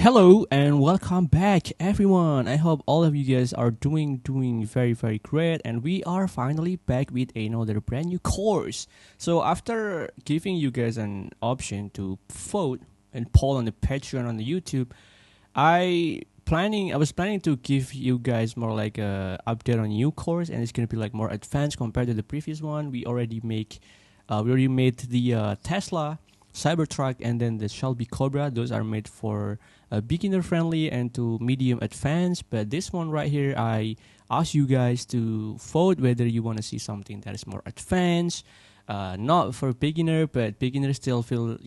Hello and welcome back, everyone. I hope all of you guys are doing very great, and we are finally back with another brand new course. So after giving you guys an option to vote and poll on the Patreon on the YouTube, I was planning to give you guys more like a update on new course, and it's gonna be like more advanced compared to the previous one. We already made the Tesla Cybertruck and then the Shelby Cobra. Those are made for beginner friendly and to medium advanced. But this one right here, I ask you guys to vote whether you want to see something that is more advanced, not for beginner, but beginners still feel,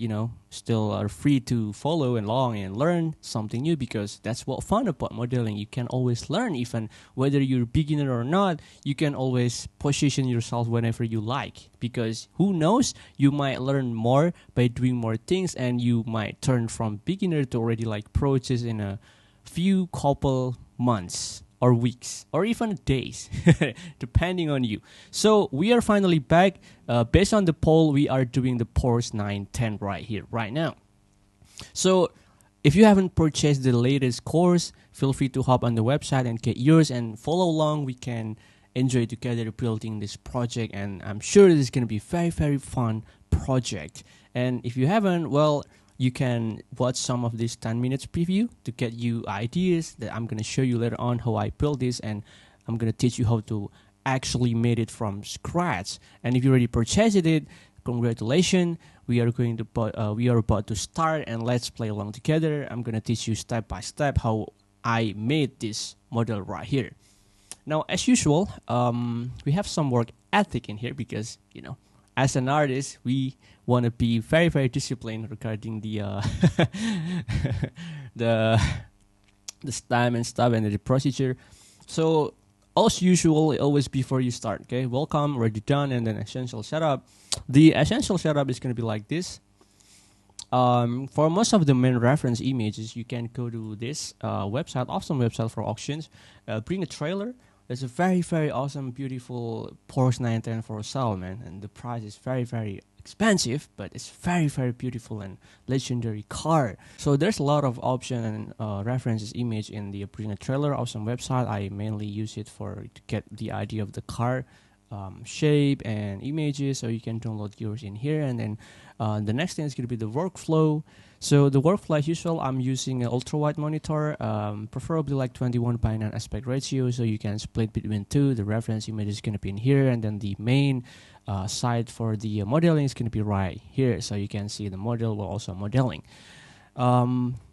still are free to follow along and learn something new, because that's what fun about modeling. You can always learn, even whether you're beginner or not. You can always position yourself whenever you like, because who knows, you might learn more by doing more things, and you might turn from beginner to already like pros in a few couple months or weeks or even days, depending on you. So we are finally back. Based on the poll, we are doing the Porsche 910 right here, right now. So if you haven't purchased the latest course, feel free to hop on the website and get yours and follow along. We can enjoy together building this project, and I'm sure this is going to be very fun project. And if you haven't, well, you can watch some of this 10 minutes preview to get you ideas that I'm going to show you later on how I built this, and I'm going to teach you how to actually made it from scratch. And if you already purchased it, congratulations. We are about to start, and let's play along together. I'm going to teach you step by step how I made this model right here. Now, as usual, we have some work ethic in here because, as an artist, we want to be very disciplined regarding the the time and stuff and the procedure. So as usual, always before you start, okay, welcome, already done, and then essential setup. The essential setup is going to be like this. For most of the main reference images, you can go to this website, awesome website for auctions. Bring a trailer. There's a very awesome, beautiful Porsche 910 for sale, man, and the price is very expensive, but it's very beautiful and legendary car. So there's a lot of option and references image in the Bring a Trailer awesome website. I mainly use it to get the idea of the car shape and images, so you can download yours in here. And then the next thing is going to be the workflow. So the workflow, as usual, I'm using an ultra-wide monitor, preferably like 21:9 aspect ratio, so you can split between two. The reference image is going to be in here, and then the main site for the modeling is going to be right here, so you can see the model while also modeling.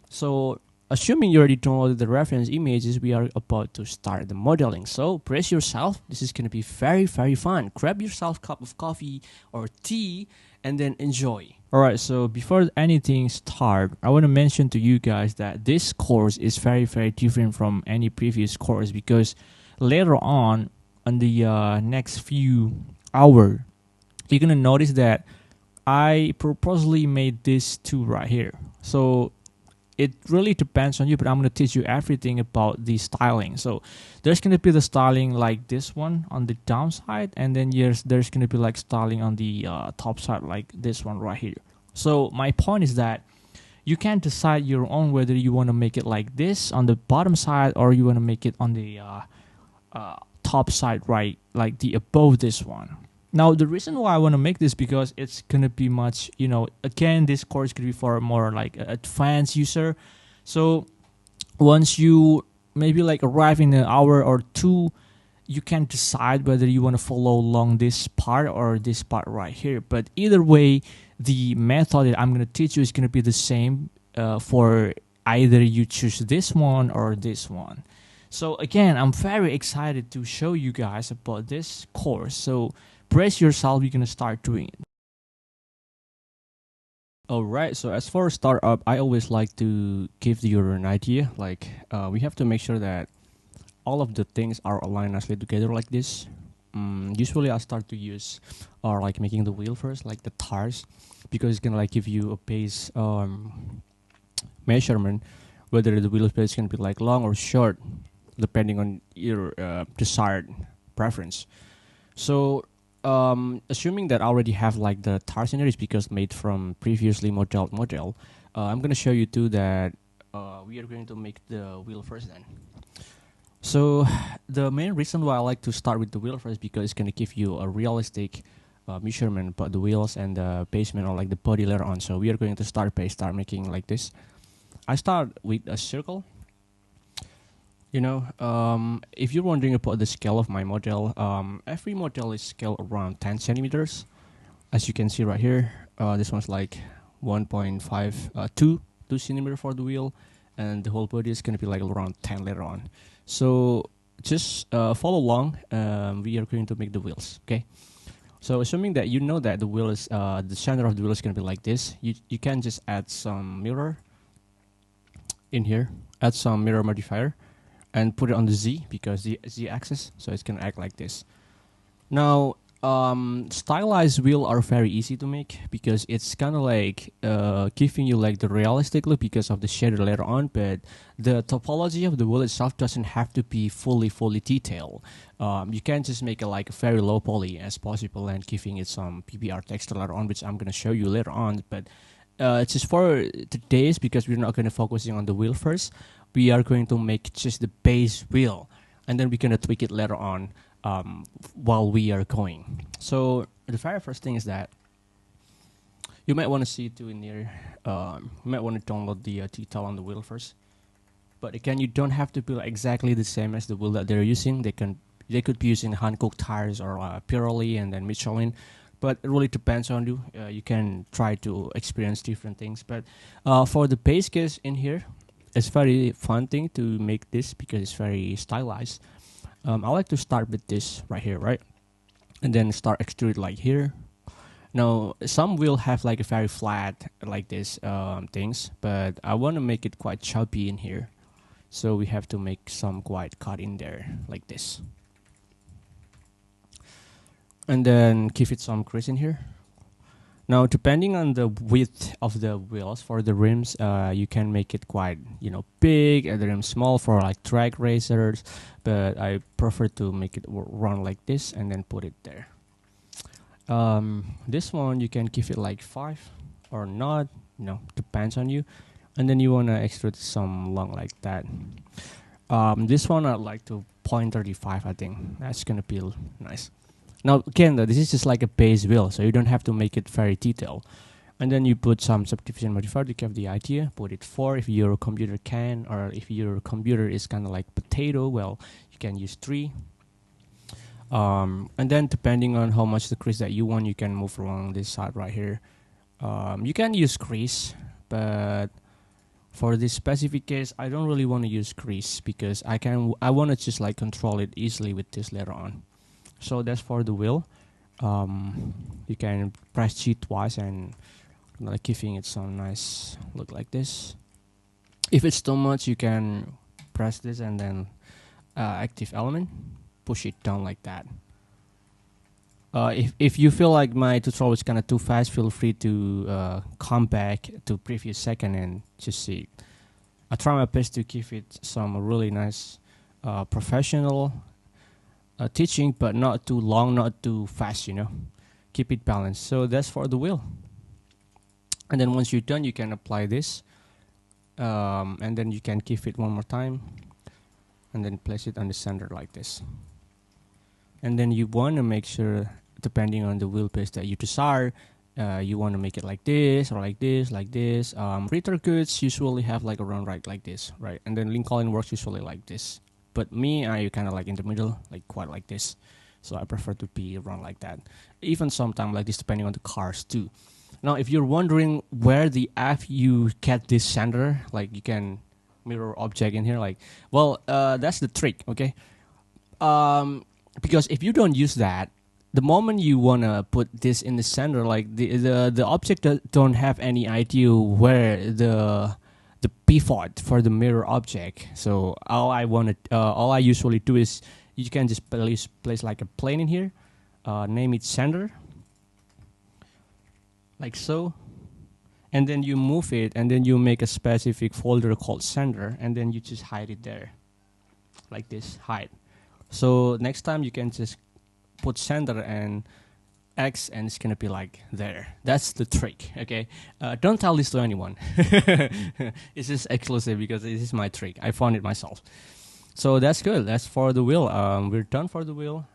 So assuming you already downloaded the reference images, we are about to start the modeling. So brace yourself. This is going to be very fun. Grab yourself a cup of coffee or tea and then enjoy. Alright, so before anything start, I want to mention to you guys that this course is very different from any previous course, because later on the next few hours, you're going to notice that I purposely made this two right here. So it really depends on you, but I'm going to teach you everything about the styling. So there's going to be the styling like this one on the downside, and then there's going to be like styling on the top side like this one right here. So my point is that you can decide your own whether you want to make it like this on the bottom side, or you want to make it on the top side, right, like the above this one. Now, the reason why I want to make this, because it's going to be much, again, this course could be for more like advanced user. So once you maybe like arrive in an hour or two, you can decide whether you want to follow along this part or this part right here. But either way, the method that I'm going to teach you is going to be the same for either you choose this one or this one. So again, I'm very excited to show you guys about this course. So brace yourself, you're going to start doing it. Alright, so as for startup, I always like to give you an idea. Like, we have to make sure that all of the things are aligned nicely together like this. Usually I start to use like making the wheel first, like the tires, because it's going to like give you a base measurement, whether the wheel space is going to be like long or short, depending on your desired preference. So assuming that I already have like the tire sceneries because made from previously modeled model, I'm going to show you too that we are going to make the wheel first then. So the main reason why I like to start with the wheel first because it's going to give you a realistic measurement about the wheels and the basement or like the body later on. So we are going to start making like this. I start with a circle. You know, if you're wondering about the scale of my model, every model is scaled around 10 centimeters. As you can see right here, this one's like 2 centimeter for the wheel, and the whole body is going to be like around 10 later on. So just follow along. We are going to make the wheels, okay? So assuming that you know that the wheel is the center of the wheel is going to be like this, you can just add some mirror in here, add some mirror modifier, and put it on the Z because the Z axis, so it's gonna act like this. Now, stylized wheel are very easy to make because it's kind of like giving you like the realistic look because of the shader later on, but the topology of the wheel itself doesn't have to be fully detailed. You can just make it like a very low poly as possible and giving it some PBR texture later on, which I'm gonna show you later on. But it's just for today's because we're not gonna focusing on the wheel first. We are going to make just the base wheel, and then we're gonna tweak it later on while we are going. So the very first thing is that you might want to see it too in here. You might want to download the detail on the wheel first. But again, you don't have to build exactly the same as the wheel that they're using. They could be using Hankook tires or Pirelli and then Michelin. But it really depends on you. You can try to experience different things. But for the base case in here, it's very fun thing to make this because it's very stylized. I like to start with this right here, right? And then start extrude like here. Now, some will have like a very flat like this things, but I want to make it quite chubby in here. So we have to make some quite cut in there like this. And then give it some crease in here. Now, depending on the width of the wheels for the rims, you can make it quite, big, and the rim small for like drag racers. But I prefer to make it run like this and then put it there. This one you can give it like 5 or not, depends on you. And then you wanna extrude some long like that. This one I'd like to 0.35. I think that's gonna be nice. Now again, though, this is just like a base wheel, so you don't have to make it very detailed. And then you put some subdivision modifier to give the idea. Put it 4 if your computer can, or if your computer is kind of like potato, well, you can use 3. And then depending on how much the crease that you want, you can move along this side right here. You can use crease, but for this specific case, I don't really want to use crease because I want to just like control it easily with this later on. So that's for the wheel. You can press G twice and like giving it some nice look like this. If it's too much, you can press this and then active element, push it down like that. If you feel like my tutorial is kind of too fast, feel free to come back to previous second and just see. I try my best to give it some really nice professional teaching, but not too long, not too fast, keep it balanced. So that's for the wheel. And then once you're done, you can apply this, and then you can give it one more time and then place it on the center like this. And then you want to make sure, depending on the wheelbase that you desire, you want to make it like this or like this, like this. Ritter goods usually have like a run right like this, right? And then Lincoln works usually like this. But me, I kind of like in the middle, like quite like this. So I prefer to be run like that. Even sometimes like this, depending on the cars too. Now, if you're wondering where the F you get this center, like you can mirror object in here, like, well, that's the trick, okay? Because if you don't use that, the moment you wanna put this in the center, like the object don't have any idea where the pivot for the mirror object. So all I usually do is you can just place like a plane in here, name it center, like so, and then you move it, and then you make a specific folder called center, and then you just hide it there, like this, hide. So next time you can just put center and X and it's gonna be like there. That's the trick. Okay, don't tell this to anyone. It's just exclusive because this is my trick. I found it myself. So that's good. That's for the wheel. We're done for the wheel.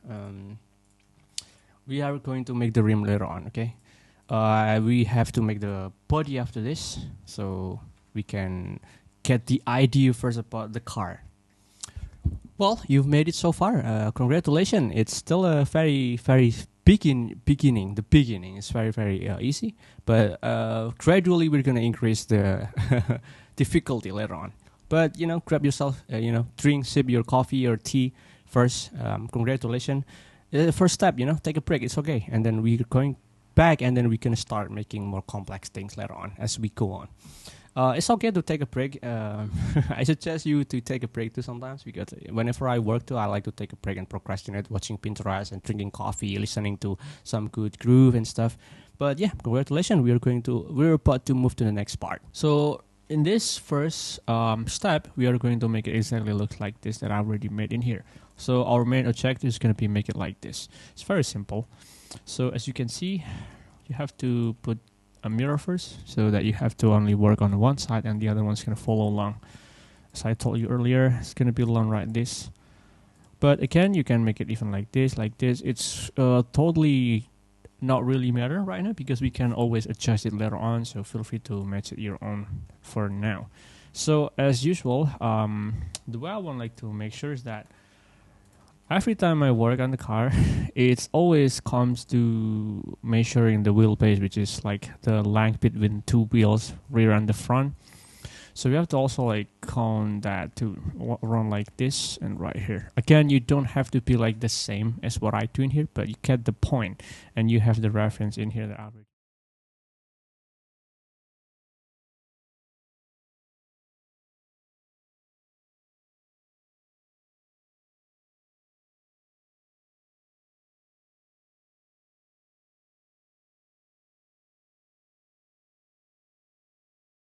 We are going to make the rim later on. Okay, we have to make the body after this, so we can get the idea first about the car. Well, you've made it so far. Congratulations. It's still a very beginning. The beginning is very easy, but gradually we're gonna increase the difficulty later on. But grab yourself, sip your coffee or tea first. Congratulations. First step, take a break. It's okay, and then we're going back, and then we can start making more complex things later on as we go on. It's okay to take a break. I suggest you to take a break too sometimes, because whenever I work too, I like to take a break and procrastinate, watching Pinterest and drinking coffee, listening to some good groove and stuff. But yeah, congratulations. We're about to move to the next part. So in this first step, we are going to make it exactly look like this that I already made in here. So our main objective is going to be make it like this. It's very simple. So as you can see, you have to put a mirror first, so that you have to only work on one side and the other one's going to follow along. As I told you earlier, it's going to be along like this. But again, you can make it even like this. It's totally not really matter right now, because we can always adjust it later on, so feel free to match it your own for now. So as usual, the way I would like to make sure is that every time I work on the car, it always comes to measuring the wheelbase, which is like the length between two wheels, rear and the front. So we have to also like count that to run like this and right here. Again, you don't have to be like the same as what I do in here, but you get the point, and you have the reference in here that I